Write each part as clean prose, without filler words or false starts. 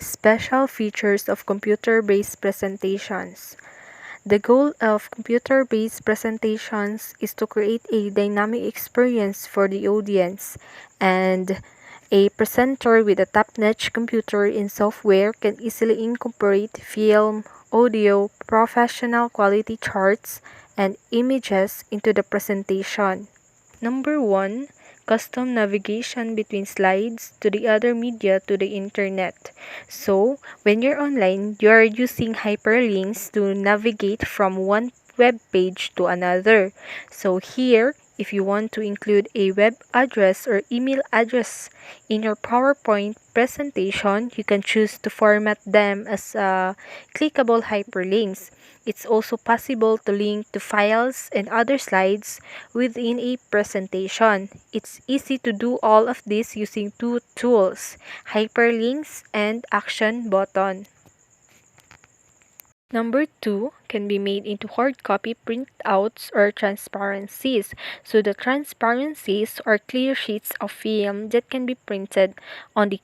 Special features of computer-based presentations. The goal of computer-based presentations is to create a dynamic experience for the audience, and a presenter with a top-notch computer and software can easily incorporate film, audio, professional quality charts, and images into the presentation. Number 1. Custom navigation between slides to the other media to the internet. So, when you're online, you're using hyperlinks to navigate from one web page to another. So here, if you want to include a web address or email address in your PowerPoint presentation, you can choose to format them as clickable hyperlinks. It's also possible to link to files and other slides within a presentation. It's easy to do all of this using two tools, hyperlinks and action button. Number 2 can be made into hard copy printouts or transparencies. So the transparencies are clear sheets of film that can be printed on the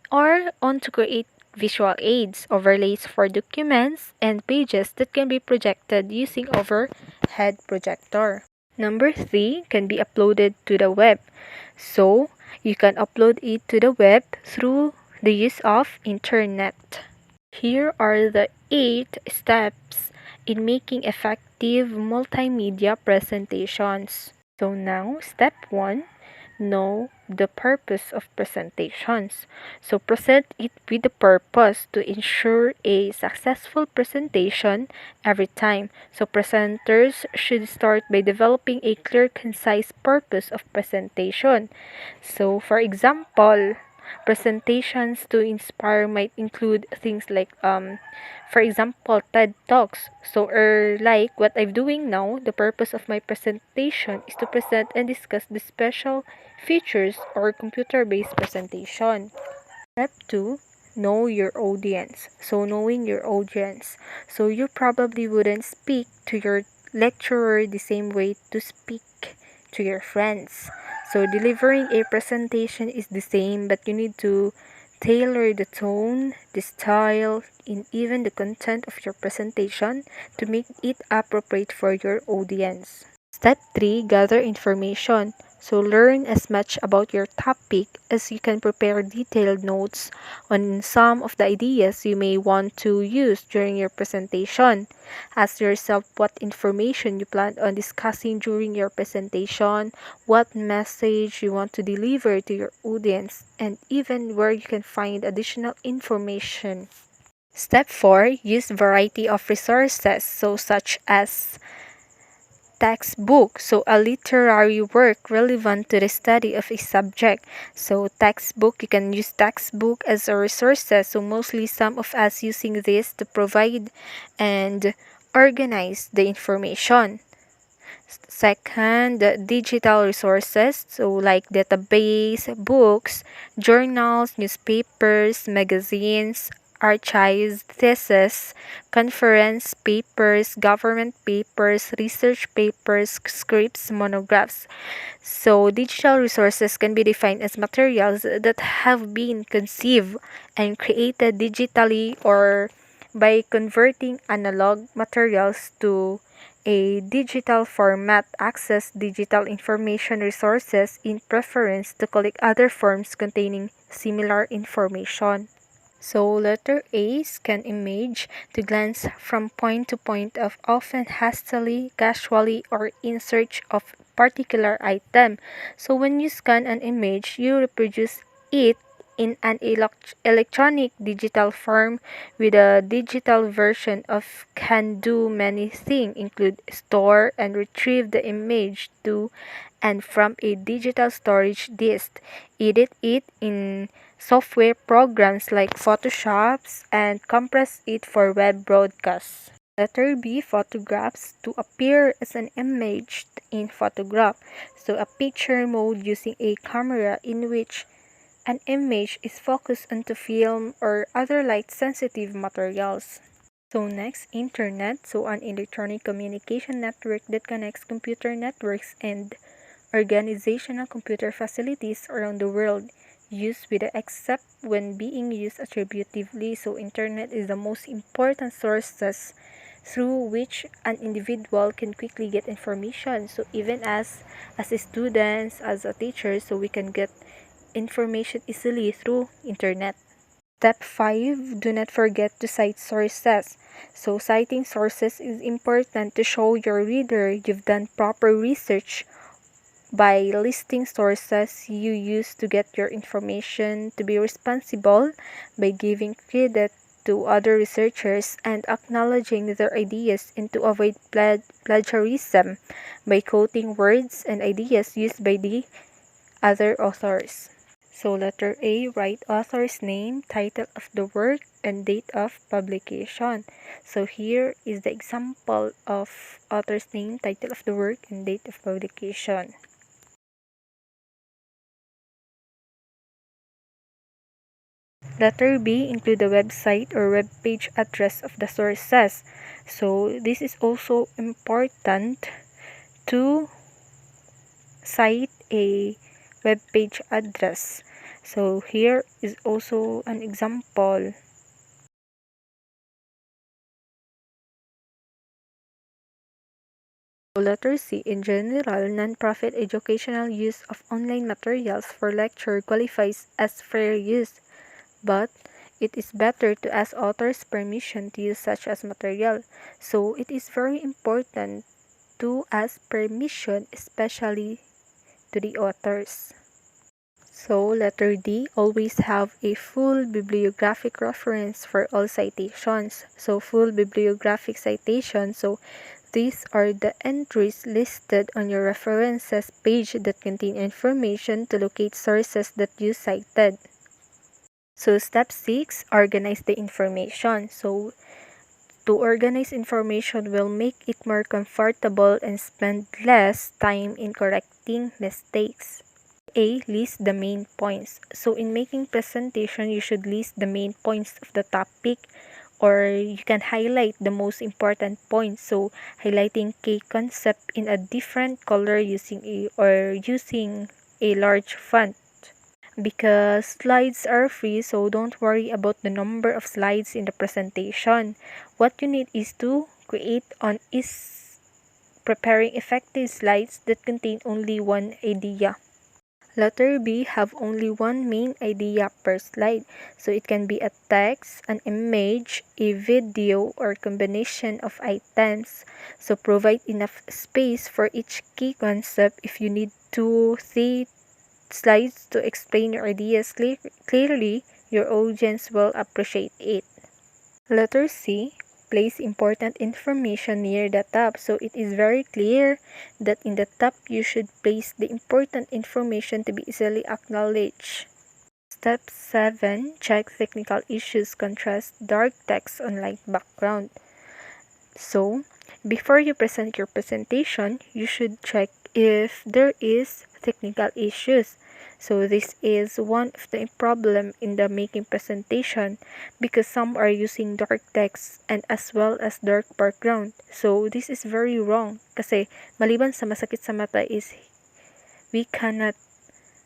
or on to create visual aids, overlays for documents, and pages that can be projected using overhead projector. Number 3 can be uploaded to the web. So you can upload it to the web through the use of internet. Here are the 8 steps in making effective multimedia presentations. So now, step 1, know the purpose of presentations. So present it with the purpose to ensure a successful presentation every time. So presenters should start by developing a clear, concise purpose of presentation. So for example, presentations to inspire might include things like for example, TED Talks. So, like what I'm doing now, the purpose of my presentation is to present and discuss the special features or computer-based presentation. Step 2, know your audience. So, knowing your audience. So, you probably wouldn't speak to your lecturer the same way to speak to your friends. So, delivering a presentation is the same, but you need to tailor the tone, the style, and even the content of your presentation to make it appropriate for your audience. Step 3, gather information. So learn as much about your topic as you can prepare detailed notes on some of the ideas you may want to use during your presentation. Ask yourself what information you plan on discussing during your presentation, what message you want to deliver to your audience, and even where you can find additional information. Step 4, use variety of resources, so such as textbook, so a literary work relevant to the study of a subject. So textbook, you can use textbook as a resources. So mostly some of us using this to provide and organize the information. Second, digital resources, so like database, books, journals, newspapers, magazines, archives, thesis, conference papers, government papers, research papers, scripts, monographs. So, digital resources can be defined as materials that have been conceived and created digitally or by converting analog materials to a digital format. Access digital information resources in preference to collect other forms containing similar information. So letter A scan image to glance from point to point of often hastily, casually, or in search of particular item. So when you scan an image, you reproduce it in an electronic digital form with a digital version of can do many things, include store and retrieve the image to and from a digital storage disk, edit it in software programs like Photoshop, and compress it for web broadcasts. Letter B, photographs to appear as an image in photograph. So a picture mode using a camera in which an image is focused onto film or other light-sensitive materials. So next, internet. So an electronic communication network that connects computer networks and organizational computer facilities around the world used with except when being used attributively. So internet is the most important sources through which an individual can quickly get information. So even as a students, as a teacher, so we can get information easily through internet. Step 5, do not forget to cite sources. So citing sources is important to show your reader you've done proper research by listing sources you use to get your information, to be responsible by giving credit to other researchers and acknowledging their ideas, and to avoid plagiarism by quoting words and ideas used by the other authors. So letter A, write author's name, title of the work, and date of publication. So here is the example of author's name, title of the work, and date of publication. Letter B, include the website or web page address of the sources. So this is also important to cite a web page address. So here is also an example. Letter C, in general, non-profit educational use of online materials for lecture qualifies as fair use, but it is better to ask authors permission to use such as material. So it is very important to ask permission, especially to the authors. So letter D, always have a full bibliographic reference for all citations. So full bibliographic citation. So these are the entries listed on your references page that contain information to locate sources that you cited. So step 6, organize the information. So to organize information will make it more comfortable and spend less time in correcting mistakes. A, list the main points. So in making presentation, you should list the main points of the topic, or you can highlight the most important points. So highlighting key concept in a different color using a large font. Because slides are free, so don't worry about the number of slides in the presentation. What you need is to preparing effective slides that contain only one idea. Letter B, have only one main idea per slide. So it can be a text, an image, a video, or combination of items. So provide enough space for each key concept. If you need 2-3 slides to explain your ideas clearly, your audience will appreciate it. Letter C, place important information near the top. So it is very clear that in the top you should place the important information to be easily acknowledged. Step 7, check technical issues, contrast dark text on light background. So before you present your presentation, you should check if there is technical issues. So this is one of the problem in the making presentation, because some are using dark text and as well as dark background. So this is very wrong kasi maliban sa masakit sa mata is we cannot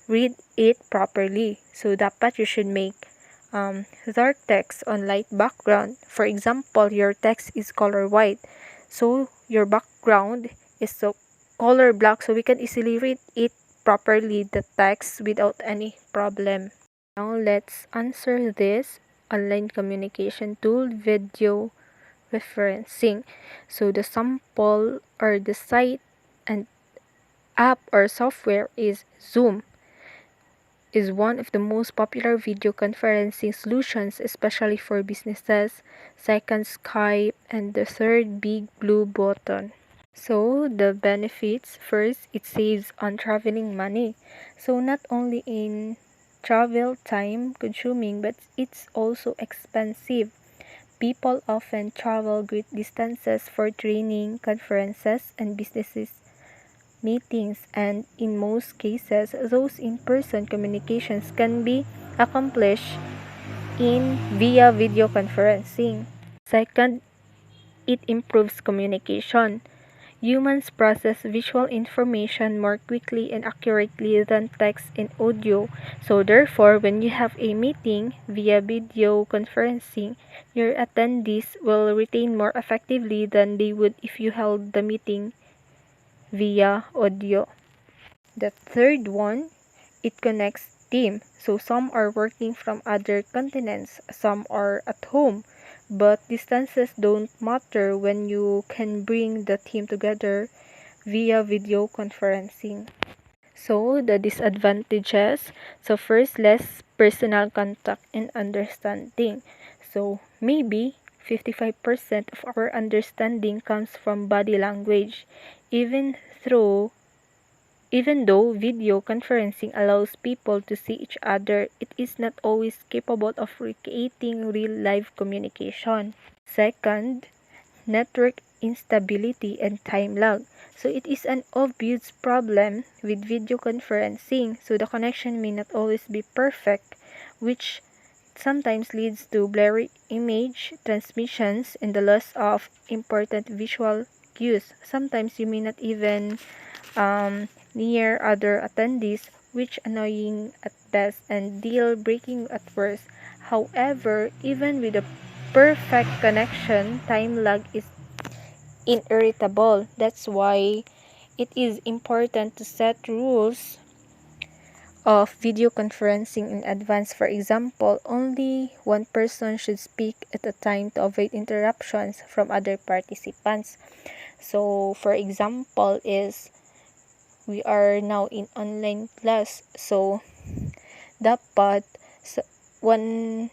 read it properly. So dapat you should make dark text on light background. For example, your text is color white, so your background is so color black, so we can easily read it properly, the text, without any problem. Now let's answer this online communication tool video referencing. So the sample or the site and app or software is Zoom. Is one of the most popular video conferencing solutions, especially for businesses. Second, Skype, and the third, Big Blue Button. So the benefits, first, it saves on traveling money. So not only in travel time consuming, but it's also expensive. People often travel great distances for training, conferences, and businesses meetings, and in most cases, those in-person communications can be accomplished in via video conferencing. Second, it improves communication. Humans process visual information more quickly and accurately than text and audio. So therefore, when you have a meeting via video conferencing, your attendees will retain more effectively than they would if you held the meeting via audio. The third one, it connects team. So some are working from other continents, some are at home, but distances don't matter when you can bring the team together via video conferencing. So the disadvantages, so first, less personal contact and understanding. So maybe 55% of our understanding comes from body language, even through even though video conferencing allows people to see each other, it is not always capable of recreating real live communication. Second, network instability and time lag. So it is an obvious problem with video conferencing. So the connection may not always be perfect, which sometimes leads to blurry image transmissions and the loss of important visual cues. Sometimes you may not even near other attendees, which annoying at best and deal breaking at worst. However, even with a perfect connection, time lag is inevitable. That's why it is important to set rules of video conferencing in advance. For example, only one person should speak at a time to avoid interruptions from other participants. So, for example, is we are now in online class. So, dapat one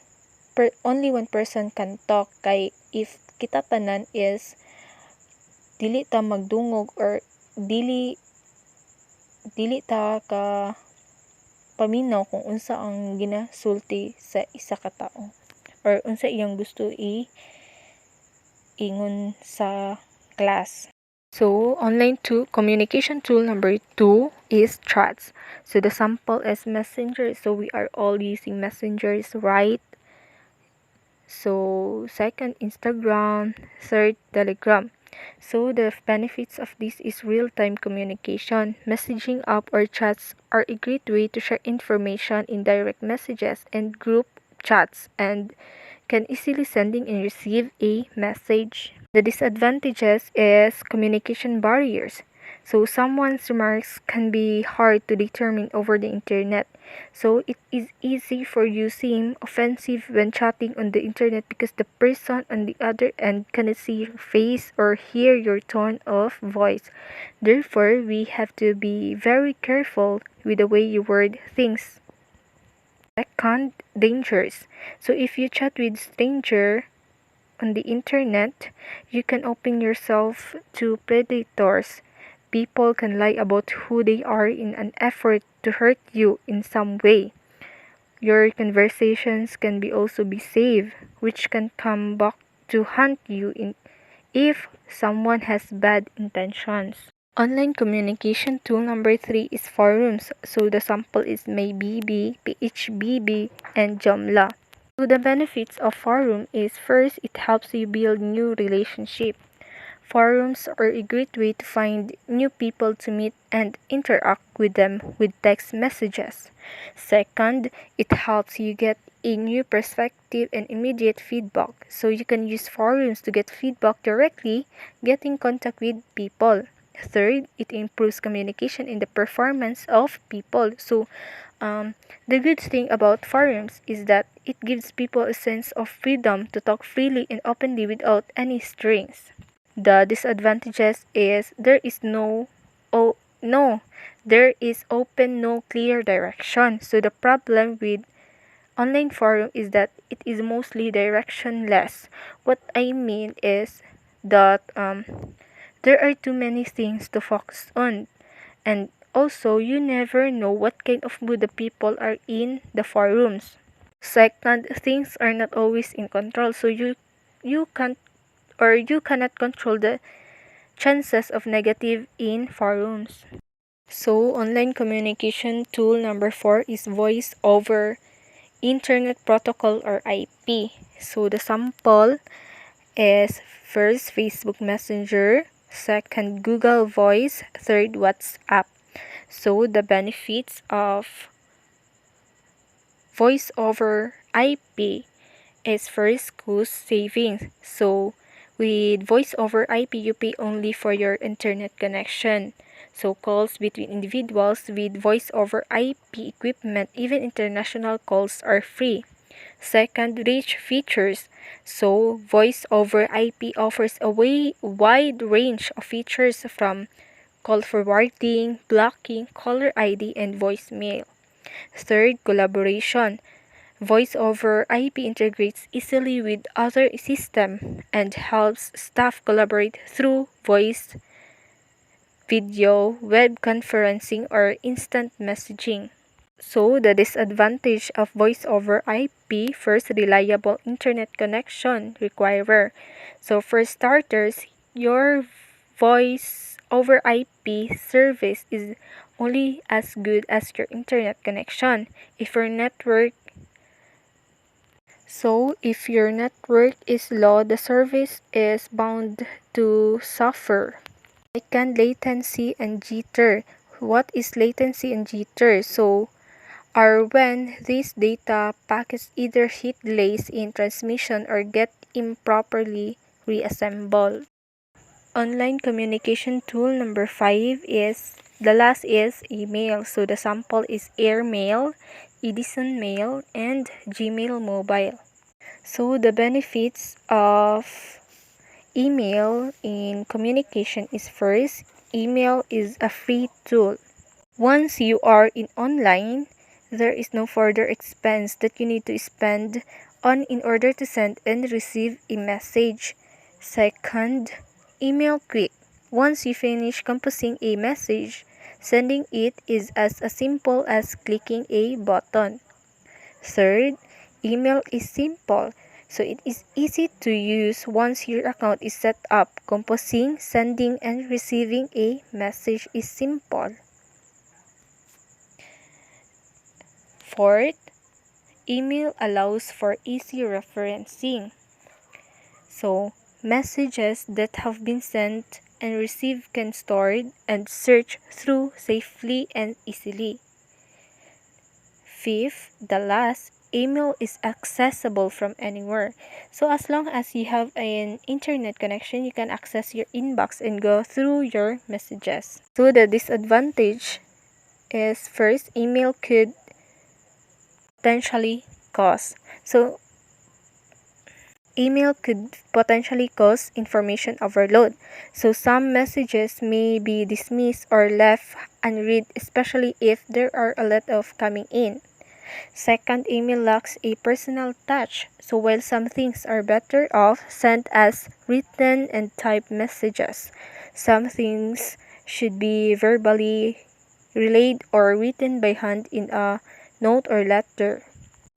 only one person can talk kay if kita tanan is dili ta magdungog or dili ta ka paminaw kung unsa ang ginasulti sa isa ka tawo or unsa iyang gusto ingon sa class. So, communication tool number 2 is chats. So, the sample is Messenger. So, we are all using messengers, right? So, second, Instagram. Third, Telegram. So, the benefits of this is real-time communication. Messaging app or chats are a great way to share information in direct messages and group chats and can easily sending and receive a message. The disadvantages is communication barriers. So someone's remarks can be hard to determine over the internet. So it is easy for you seem offensive when chatting on the internet because the person on the other end cannot see your face or hear your tone of voice. Therefore, we have to be very careful with the way you word things. Second, dangers. So if you chat with stranger on the internet, you can open yourself to predators. People can lie about who they are in an effort to hurt you in some way. Your conversations can also be saved, which can come back to haunt you if someone has bad intentions. Online communication tool number 3 is forums. So the sample is Maybb, PHBB, and Joomla. So the benefits of forum is first, it helps you build new relationship. Forums are a great way to find new people to meet and interact with them with text messages. Second, it helps you get a new perspective and immediate feedback. So you can use forums to get feedback directly, get in contact with people. Third, it improves communication in the performance of people. So the good thing about forums is that it gives people a sense of freedom to talk freely and openly without any strings. The disadvantages is there is there is open no clear direction. So the problem with online forum is that it is mostly directionless. What I mean is that there are too many things to focus on, and also you never know what kind of mood the people are in the forums. Second, things are not always in control, so you can't or you cannot control the chances of negative in forums. So, online communication tool number 4 is voice over internet protocol or IP. So, the sample is first Facebook Messenger, Second, Google Voice. Third, WhatsApp. So the benefits of voice over IP is first cost savings. So with voice over IP, you pay only for your internet connection. So calls between individuals with voice over IP equipment, even international calls, are free. Second, rich features. So voice over IP offers a wide range of features from call forwarding, blocking, caller ID, and voicemail. Third, collaboration. Voice over IP integrates easily with other systems and helps staff collaborate through voice, video, web conferencing, or instant messaging. So, the disadvantage of voice over IP: first, reliable internet connection require. So, for starters, your voice over IP service is only as good as your internet connection. If your network is low, the service is bound to suffer. Second, latency and jitter. What is latency and jitter? Are when these data packets either hit delays in transmission or get improperly reassembled. Online communication tool number 5 is the last is email. So the sample is Airmail, Edison Mail, and Gmail Mobile. So the benefits of email in communication is first, email is a free tool. Once you are in online, there is no further expense that you need to spend on in order to send and receive a message. Second, email quick. Once you finish composing a message, sending it is as simple as clicking a button. Third, email is simple. So it is easy to use once your account is set up. Composing, sending, and receiving a message is simple. Fourth, email allows for easy referencing. So, messages that have been sent and received can stored and search through safely and easily. Fifth, the last, email is accessible from anywhere. So as long as you have an internet connection, you can access your inbox and go through your messages. So the disadvantage is first, email could potentially cause. So email could potentially cause information overload. So some messages may be dismissed or left unread, especially if there are a lot of coming in. Second, email lacks a personal touch. So while some things are better off sent as written and typed messages, some things should be verbally relayed or written by hand in a note or letter.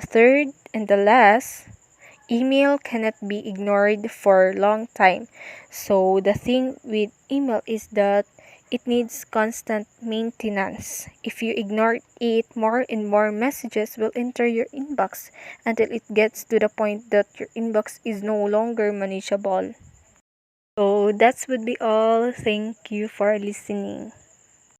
Third and the last, email cannot be ignored for a long time. So the thing with email is that it needs constant maintenance. If you ignore it, more and more messages will enter your inbox until it gets to the point that your inbox is no longer manageable. So that would be all. Thank you for listening.